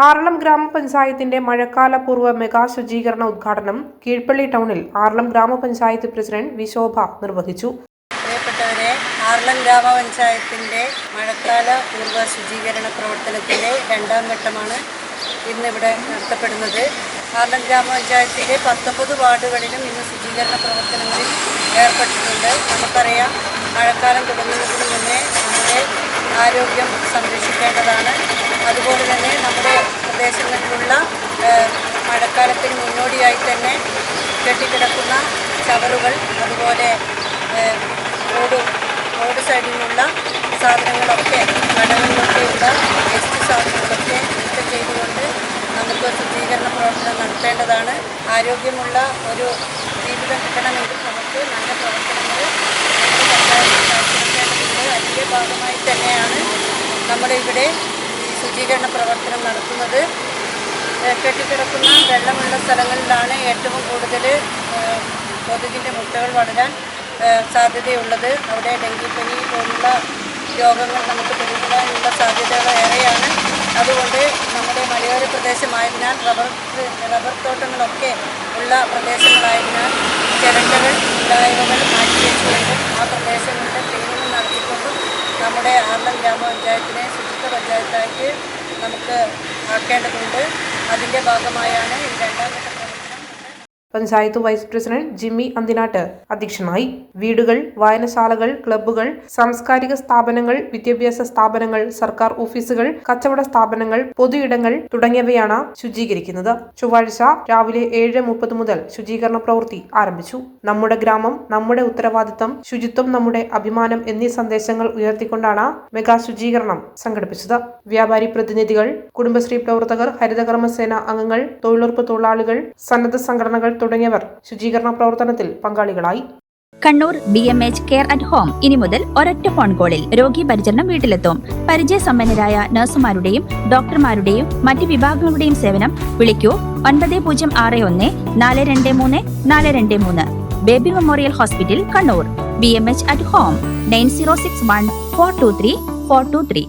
ആറളം ഗ്രാമപഞ്ചായത്തിന്റെ മഴക്കാലപൂർവ്വ മെഗാ ശുചീകരണ ഉദ്ഘാടനം കീഴ്പള്ളി ടൗണിൽ ആറളം ഗ്രാമപഞ്ചായത്ത് പ്രസിഡന്റ് വി ശോഭ നിർവഹിച്ചു. പ്രിയപ്പെട്ടവരെ, ആറളം ഗ്രാമപഞ്ചായത്തിന്റെ മഴക്കാല പൂർവ്വ ശുചീകരണ പ്രവർത്തനത്തിന്റെ രണ്ടാം ഘട്ടമാണ് ഇന്നിവിടെ നടത്തപ്പെടുന്നത്. ആറളം ഗ്രാമപഞ്ചായത്തിലെ 19 വാർഡുകളിലും ഇന്ന് ശുചീകരണ പ്രവർത്തനങ്ങളിൽ ഏർപ്പെട്ടിട്ടുണ്ട്. നമുക്കറിയാം, മഴക്കാലം തുടങ്ങുന്നതിന് മുന്നേ നമ്മുടെ ആരോഗ്യം സംരക്ഷിക്കേണ്ടതാണ്. അതുപോലെ തന്നെ നമ്മുടെ പ്രദേശങ്ങളിലുള്ള മഴക്കാലത്തിന് മുന്നോടിയായി തന്നെ കെട്ടിക്കിടക്കുന്ന ചവറുകൾ, അതുപോലെ റോഡ് സൈഡിലുള്ള സാധനങ്ങളൊക്കെ, കടകളിലൊക്കെയുള്ള വേസ്റ്റ് സാധനങ്ങളൊക്കെ നീക്കം ചെയ്തുകൊണ്ട് നമുക്ക് ശുചീകരണ പ്രവർത്തനം നടത്തേണ്ടതാണ്. ആരോഗ്യമുള്ള ഒരു ജീവിതം കിട്ടണമെങ്കിൽ നമുക്ക് നല്ല പ്രവർത്തനങ്ങൾ കാഴ്ചവെക്കേണ്ടതുണ്ട്. അതിൻ്റെ ഭാഗമായി തന്നെയാണ് നമ്മളിവിടെ ശുചീകരണ പ്രവർത്തനം നടത്തുന്നത്. കെട്ടിക്കിടക്കുന്ന വെള്ളമുള്ള സ്ഥലങ്ങളിലാണ് ഏറ്റവും കൂടുതൽ കൊതുകിൻ്റെ മുട്ടകൾ വളരാൻ സാധ്യതയുള്ളത്. അവിടെ ഡെങ്കിപ്പനി പോലുള്ള രോഗങ്ങൾ നമുക്ക് പെരുകുവാനുള്ള സാധ്യതകൾ ഏറെയാണ്. അതുകൊണ്ട് നമ്മുടെ മലയോര പ്രദേശമായതിനാൽ റബ്ബർ തോട്ടങ്ങളൊക്കെ ഉള്ള പ്രദേശങ്ങളായതിനാൽ ചിരട്ടകൾ മുതലായവകൾ മാറ്റിവെച്ചുകൊണ്ടും ആ പ്രദേശങ്ങളുടെ ക്ലീനിങ് നടത്തിക്കൊണ്ടും നമ്മുടെ ആറളം ഗ്രാമപഞ്ചായത്തിനെ ശുചിത്വ പഞ്ചായത്തായിട്ട് നമുക്ക് ആക്കേണ്ടതുണ്ട്. അതിൻ്റെ ഭാഗമായാണ് ഈ രണ്ടാം ഘട്ട പ്രവർത്തനം. പഞ്ചായത്ത് വൈസ് പ്രസിഡന്റ് ജിമ്മി അന്തിനാട്ട് അധ്യക്ഷനായി. വീടുകൾ, വായനശാലകൾ, ക്ലബ്ബുകൾ, സാംസ്കാരിക സ്ഥാപനങ്ങൾ, വിദ്യാഭ്യാസ സ്ഥാപനങ്ങൾ, സർക്കാർ ഓഫീസുകൾ, കച്ചവട സ്ഥാപനങ്ങൾ, പൊതുയിടങ്ങൾ തുടങ്ങിയവയാണ് ശുചീകരിക്കുന്നത്. ചൊവ്വാഴ്ച രാവിലെ 7:30 മുതൽ ശുചീകരണ പ്രവൃത്തി ആരംഭിച്ചു. നമ്മുടെ ഗ്രാമം, നമ്മുടെ ഉത്തരവാദിത്തം, ശുചിത്വം നമ്മുടെ അഭിമാനം എന്നീ സന്ദേശങ്ങൾ ഉയർത്തിക്കൊണ്ടാണ് മെഗാ ശുചീകരണം സംഘടിപ്പിച്ചത്. വ്യാപാരി പ്രതിനിധികൾ, കുടുംബശ്രീ പ്രവർത്തകർ, ഹരിതകർമ്മസേന അംഗങ്ങൾ, തൊഴിലുറപ്പ് തൊഴിലാളികൾ, സന്നദ്ധ സംഘടനകൾ തുടങ്ങിയവർ ശുചീകരണ പ്രവർത്തനത്തിൽ പങ്കാളികളായി. Kannur BMH care at home ഇനി മുതൽ ഒരൊറ്റ ഫോൺ കോളിൽ രോഗി പരിചരണം വീട്ടിലെത്തും. പരിചയസമ്പന്നരായ നഴ്സുമാരുടെയും ഡോക്ടർമാരുടെയും മറ്റ് വിഭാഗങ്ങളുടെയും സേവനം വിളിക്കൂ 9061 423 423. Baby memorial hospital, Kannur. BMH at home 9061 423 423.